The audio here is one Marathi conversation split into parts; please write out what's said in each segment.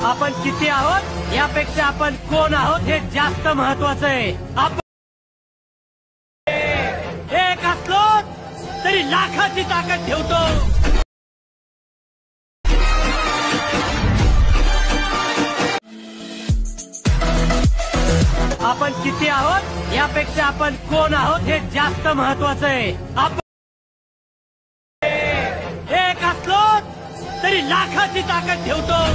आपण किती आहोत यापेक्षा आपण कोण आहोत हे जास्त महत्वाचं आहे. आपण एक असलो तरी लाखाची ताकद ठेवतो. आपण किती आहोत यापेक्षा आपण कोण आहोत हे जास्त महत्वाचं आहे. आपण एक असलो तरी लाखाची ताकद ठेवतो.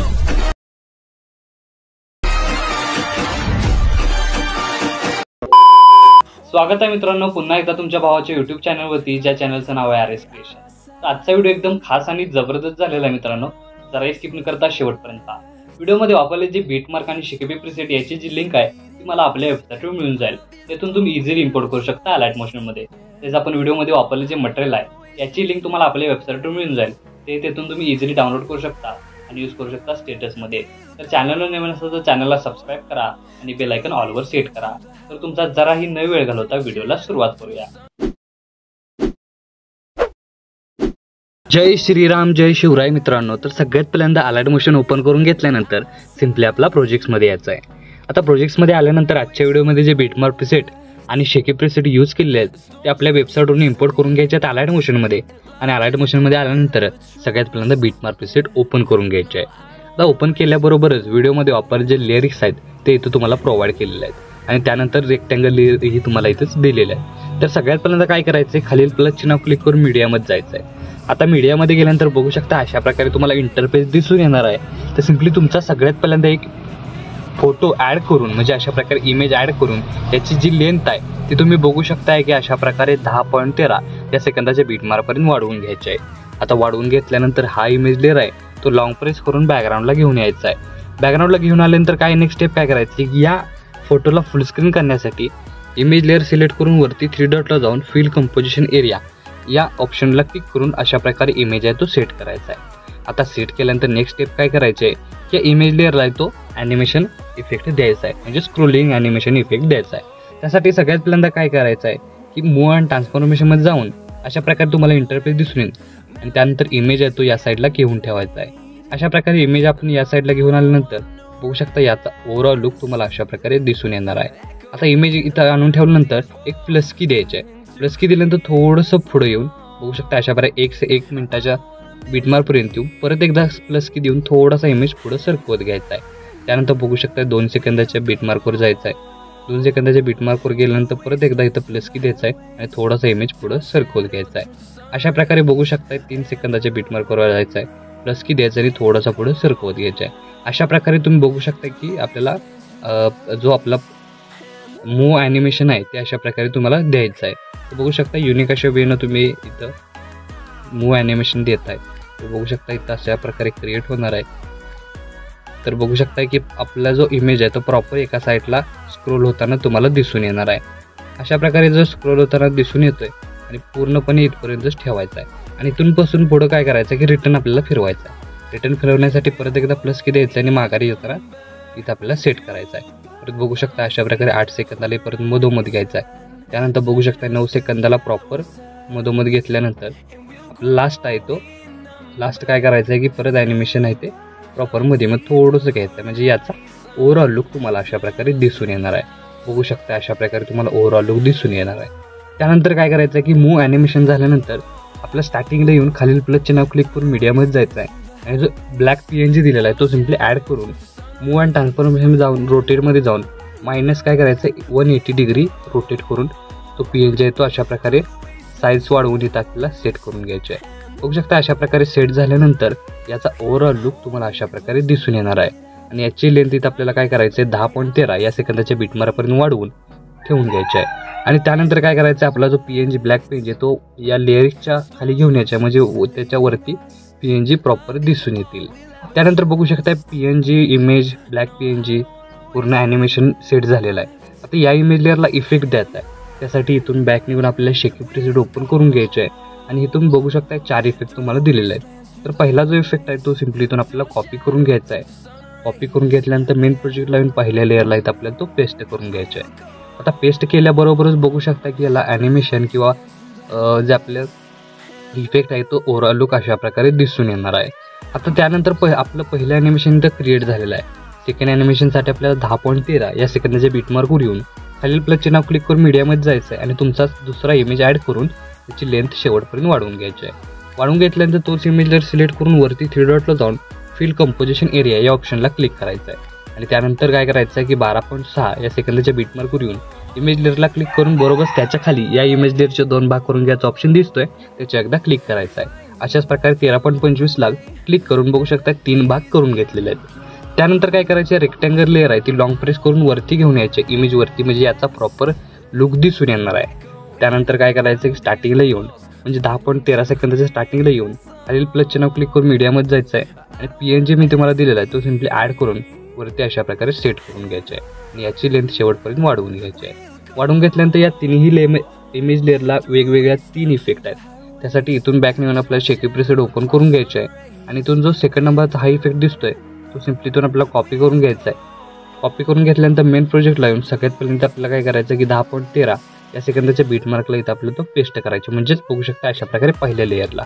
स्वागत आहे मित्रांनो पुन्हा एकदा तुमच्या भावाच्या YouTube चॅनलवरती, ज्या चॅनलचं नाव आहे आरएस क्रिएशन. तर आजचा व्हिडिओ एकदम खास आणि जबरदस्त झालेला आहे मित्रांनो. जरा स्किप न करता शेवटपर्यंत व्हिडिओमध्ये वापरले जे बीटमार्क आणि शिकेबी प्रीसेट याची जी लिंक आहे ती मला आपल्या वेबसाईटवर मिळून जाईल. त्यातून तुम्ही इझिली इम्पोर्ट करू शकता अलाइट मोशनमध्ये. तेच आपण व्हिडिओमध्ये वापरले जे मटेरियल आहे याची लिंक तुम्हाला आपल्या वेबसाईटवर मिळून जाईल. तेथून तुम्ही इझिली डाउनलोड करू शकता आणि यूज करू शकता स्टेटसमध्ये. तर चॅनलवर नवीन असेल तर चॅनलला सबस्क्राईब करा आणि बेल आयकॉन ऑलवर सेट करा. तर तुमचा जराही न वेळ घालवता व्हिडिओला सुरुवात करूया. जय श्रीराम, जय शिवराय मित्रांनो. तर सगळ्यात पहिल्यांदा अलाइट मोशन ओपन करून घेतल्यानंतर सिम्पली आपला प्रोजेक्ट्समध्ये यायचं आहे. आता प्रोजेक्ट्समध्ये आल्यानंतर आजच्या व्हिडिओमध्ये जे बीटमार्क प्रीसेट आणि शेकी प्रीसेट यूज केलेले आहेत ते आपल्या वेबसाईटवरून इम्पोर्ट करून घ्यायचे आहेत अलाइट मोशनमध्ये. आणि अलाइट मोशनमध्ये आल्यानंतर सगळ्यात पहिल्यांदा बीटमार्क प्रीसेट ओपन करून घ्यायचे आहे. आता ओपन केल्याबरोबरच व्हिडिओमध्ये वापरले जे लेअरिक्स आहेत ते इथं तुम्हाला प्रोव्हाइड केलेले आहेत आणि त्यानंतर रेक्टँगल लेअर ही तुम्हाला इथंच दिलेलं आहे. तर सगळ्यात पहिल्यांदा काय करायचं आहे, खालील प्लस चिन्ह क्लिक करून मीडियामध्ये जायचं आहे. आता मीडियामध्ये गेल्यानंतर बघू शकता अशा प्रकारे तुम्हाला इंटरफेस दिसून येणार आहे. तर सिम्पली तुमचा सगळ्यात पहिल्यांदा एक फोटो ॲड करून म्हणजे अशा प्रकारे इमेज ॲड करून याची जी लेंथ आहे ती तुम्ही बघू शकताय की अशा प्रकारे 10.13 या सेकंदाच्या बीटमार्कपर्यंत वाढवून घ्यायचे आहे. आता वाढवून घेतल्यानंतर हा इमेज लेअर आहे तो लॉंग प्रेस करून बॅकग्राऊंडला घेऊन यायचा आहे. बॅकग्राऊंडला घेऊन आल्यानंतर काय नेक्स्ट स्टेप काय करायची की या फोटोला फुल स्क्रीन करण्यासाठी इमेज लेअर सिलेक्ट करून वरती 3 डॉटला जाऊन फिल कंपोजिशन एरिया या ऑप्शनला क्लिक करून अशा प्रकारे इमेज आहे तो सेट करायचा आहे. आता सेट केल्यानंतर नेक्स्ट स्टेप काय करायचे आहे की इमेज लेअरला आहे तो ॲनिमेशन इफेक्ट द्यायचा आहे म्हणजे स्क्रोलिंग ॲनिमेशन इफेक्ट द्यायचा आहे. त्यासाठी सगळ्यात पहिल्यांदा काय करायचं आहे की मूव्ह अँड ट्रान्सफॉर्मेशनमध्ये जाऊन अशा प्रकारे तुम्हाला इंटरफेस दिसून येईल आणि त्यानंतर इमेज आहे तो या साईडला घेऊन ठेवायचा आहे. अशा प्रकारे इमेज आपण या साईडला घेऊन आल्यानंतर बघू शकता याचा ओव्हरऑल लुक तुम्हाला अशा प्रकारे दिसून येणार आहे. आता इमेज इथं आणून ठेवल्यानंतर एक प्लस की द्यायची आहे. प्लस की दिल्यानंतर थोडंसं पुढे येऊन बघू शकता अशा प्रकारे 1 मिनिटाच्या बीटमार्कपर्यंत येऊन परत एकदा प्लस की देऊन थोडासा इमेज पुढं सरकवत घ्यायचा आहे. त्यानंतर बघू शकता 2 सेकंदाच्या बीटमार्कवर जायचं आहे. 2 सेकंदाच्या बीटमार्कवर गेल्यानंतर परत एकदा इथं प्लस की द्यायचा आहे आणि थोडासा इमेज पुढं सरकवत घ्यायचा आहे. अशा प्रकारे बघू शकता 3 सेकंदाच्या बीटमार्कवर जायचं आहे, प्लस की द्यायचं आणि थोडासा पुढं सरकवत घ्यायचा आहे. अशा प्रकारे तुम्ही बघू शकता की आपल्याला जो आपला मूव्ह ॲनिमेशन आहे ते अशा प्रकारे तुम्हाला द्यायचं आहे. तर बघू शकता युनिक अशा वेनं तुम्ही इथं मूव्ह ॲनिमेशन देत आहे. तर बघू शकता इथं अशा प्रकारे क्रिएट होणार आहे. तर बघू शकता की आपला जो इमेज आहे तो प्रॉपर एका साईडला स्क्रोल होताना तुम्हाला दिसून येणार आहे. अशा प्रकारे जो स्क्रोल होताना दिसून येतोय आणि पूर्णपणे इथपर्यंतच ठेवायचा आहे आणि इथूनपासून पुढं काय करायचं की रिटर्न आपल्याला फिरवायचं आहे. रिटर्न फिरवण्यासाठी परत एकदा प्लस की द्यायचं आणि माघारी येताना इथं आपल्याला सेट करायचं आहे. परत बघू शकता अशा प्रकारे 8 सेकंदाला परत मधोमध घ्यायचं आहे. त्यानंतर बघू शकता 9 सेकंदाला प्रॉपर मधोमध घेतल्यानंतर आपला लास्ट आहे तो लास्ट काय करायचं आहे की परत ॲनिमेशन आहे ते प्रॉपर मध्ये मग थोडंसं घ्यायचं आहे म्हणजे याचा ओव्हरऑल लुक तुम्हाला अशा प्रकारे दिसून येणार आहे. बघू शकता अशा प्रकारे तुम्हाला ओव्हरऑल लुक दिसून येणार आहे. त्यानंतर काय करायचं आहे की मूव्ह ॲनिमेशन झाल्यानंतर आपल्या स्टार्टिंगला येऊन खालील प्लस चिन्ह क्लिक करून मीडियामध्ये जायचं आहे आणि जो ब्लॅक PNG दिलेला आहे तो सिम्पली ॲड करून मूव्ह अँड ट्रान्सफॉर्मेशन जाऊन रोटेटमध्ये जाऊन मायनस काय करायचं आहे 180 डिग्री रोटेट करून तो PNG आहे तो अशा प्रकारे साईज वाढवून इथं आपल्याला सेट करून घ्यायचे आहे. बघू शकता अशा प्रकारे सेट झाल्यानंतर याचा ओव्हरऑल लुक तुम्हाला अशा प्रकारे दिसून येणार आहे. आणि याची लेंथ इथं आपल्याला काय करायचं आहे 10.13 या सेकंदाच्या बीटमार्कपर्यंत वाढवून ठेवून घ्यायचे आहे. आणि त्यानंतर काय करायचं आहे आपला जो PNG ब्लॅक PNG आहे तो या लेअरच्या खाली घेऊन यायचा म्हणजे त्याच्यावरती PNG प्रॉपर दिसून येतील. त्यानंतर बघू शकता PNG इमेज ब्लॅक PNG पूर्ण ॲनिमेशन सेट झालेलं आहे. आता या इमेज लेअरला इफेक्ट द्यायचा आहे. त्यासाठी इथून बॅक निघून आपल्याला शेकी प्रीसेट ओपन करून घ्यायचे आहे आणि इथून बघू शकता 4 इफेक्ट तुम्हाला दिलेले आहेत. तर पहिला जो इफेक्ट आहे तो सिम्पली इथून आपल्याला कॉपी करून घ्यायचा आहे. कॉपी करून घेतल्यानंतर मेन प्रोजेक्टला येऊन पहिल्या लेअरला इथं आपल्याला तो पेस्ट करून घ्यायचा आहे. आता पेस्ट केल्याबरोबरच बघू शकता की याला ॲनिमेशन किंवा जे आपल्या इफेक्ट आहे तो ओव्हरऑल लुक अशा प्रकारे दिसून येणार आहे. आता त्यानंतर आपलं पहिलं ॲनिमेशन इथं क्रिएट झालेलं आहे. सेकंड ॲनिमेशनसाठी आपल्याला 10.13 या सेकंदाच्या बीटमार्कवर येऊन खालील प्लसचे नाव क्लिक करून मीडियामध्ये जायचं आहे आणि तुमचा दुसरा इमेज ॲड करून त्याची लेंथ शेवटपर्यंत वाढवून घ्यायची आहे. वाढवून घेतल्यानंतर तोच इमेज लेअर सिलेक्ट करून वरती 3 डॉटला जाऊन फिल कंपोजिशन एरिया या ऑप्शनला क्लिक करायचं आहे आणि त्यानंतर काय करायचं आहे की 12.6 या सेकंदाच्या बीटमार्कवर येऊन इमेज लेअरला क्लिक करून बरोबर त्याच्या खाली या इमेज लेअरचे 2 भाग करून घ्यायचा ऑप्शन दिसतोय त्याच्या एकदा क्लिक करायचा आहे. अशाच प्रकारे 13.25 ला क्लिक करून बघू शकता 3 भाग करून घेतलेले आहेत. त्यानंतर काय करायचे, रेक्टँगल लेअर आहे ती लॉंग प्रेस करून वरती घेऊन यायचे इमेज वरती, म्हणजे याचा प्रॉपर लुक दिसून येणार आहे. त्यानंतर काय करायचं की स्टार्टिंगला येऊन म्हणजे 10.13 सेकंदाच्या स्टार्टिंगला येऊन खालील प्लसचे नाव क्लिक करून मीडियामध्ये जायचं आहे आणि PNG मी तुम्हाला दिलेला आहे तो सिम्पली ॲड करून वरती अशा प्रकारे सेट करून घ्यायचे आहे आणि याची लेंथ शेवटपर्यंत वाढवून घ्यायची आहे. वाढवून घेतल्यानंतर या तिन्ही इमेज लेअरला वेगवेगळ्या 3 इफेक्ट आहेत. त्यासाठी इथून बॅक निघून आपल्याला शेकी प्रेसेट ओपन करून घ्यायचे आहे आणि इथून जो सेकंड नंबरचा हा इफेक्ट दिसतोय तो सिम्पली इथून आपल्याला कॉपी करून घ्यायचा आहे. कॉपी करून घेतल्यानंतर मेन प्रोजेक्टला येऊन सगळ्यात पहिल्यांदा आपल्याला काय करायचं की 10.13 या सेकंदाच्या बीटमार्कला इथं आपल्याला तो पेस्ट करायचे, म्हणजेच बघू शकता अशा प्रकारे पहिल्या लेअरला.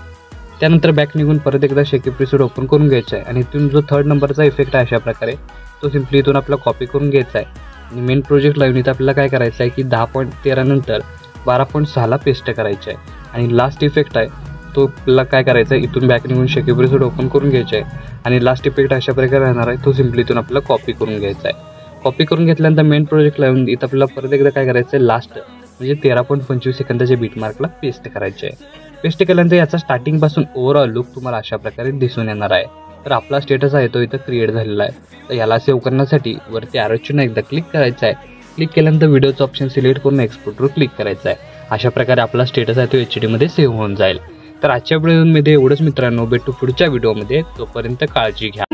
त्यानंतर बॅक निघून परत एकदा शेकी प्रेसेट ओपन करून घ्यायचा आहे आणि इथून जो 3rd नंबरचा इफेक्ट आहे अशा प्रकारे तो सिम्पली इथून आपल्याला कॉपी करून घ्यायचा आहे आणि मेन प्रोजेक्टला येऊन इथं आपल्याला काय करायचं आहे की 10.13 नंतर 12.6 ला पेस्ट करायचं आहे आणि लास्ट इफेक्ट आहे तो आपल्याला काय करायचा आहे इथून बॅक निघून शेकी प्रेसेट ओपन करून घ्यायचा आहे आणि लास्ट इफेक्ट अशा प्रकारे राहणार आहे तो सिम्पली इथून आपल्याला कॉपी करून घ्यायचा आहे. कॉपी करून घेतल्यानंतर मेन प्रोजेक्टला येऊन इथं आपल्याला परत एकदा काय करायचं आहे लास्ट म्हणजे 13.25 सेकंदाच्या बीटमार्कला पेस्ट करायचे आहे. पेस्ट केल्यानंतर याचा स्टार्टिंगपासून ओव्हरऑल लुक तुम्हाला अशा प्रकारे दिसून येणार आहे. तर आपला स्टेटस आहे तो इथं क्रिएट झालेला आहे. तर याला सेव्ह करण्यासाठी वरती ॲरोची एकदा क्लिक करायचं आहे. क्लिक केल्यानंतर व्हिडिओचं ऑप्शन सिलेक्ट करून एक्सपोर्टवर क्लिक करायचं आहे. अशा प्रकारे आपला स्टेटस आहे तो HD मध्ये सेव्ह होऊन जाईल. तर आजच्या व्हिडिओमध्ये एवढंच मित्रांनो, भेटू पुढच्या व्हिडिओमध्ये. तोपर्यंत काळजी घ्या.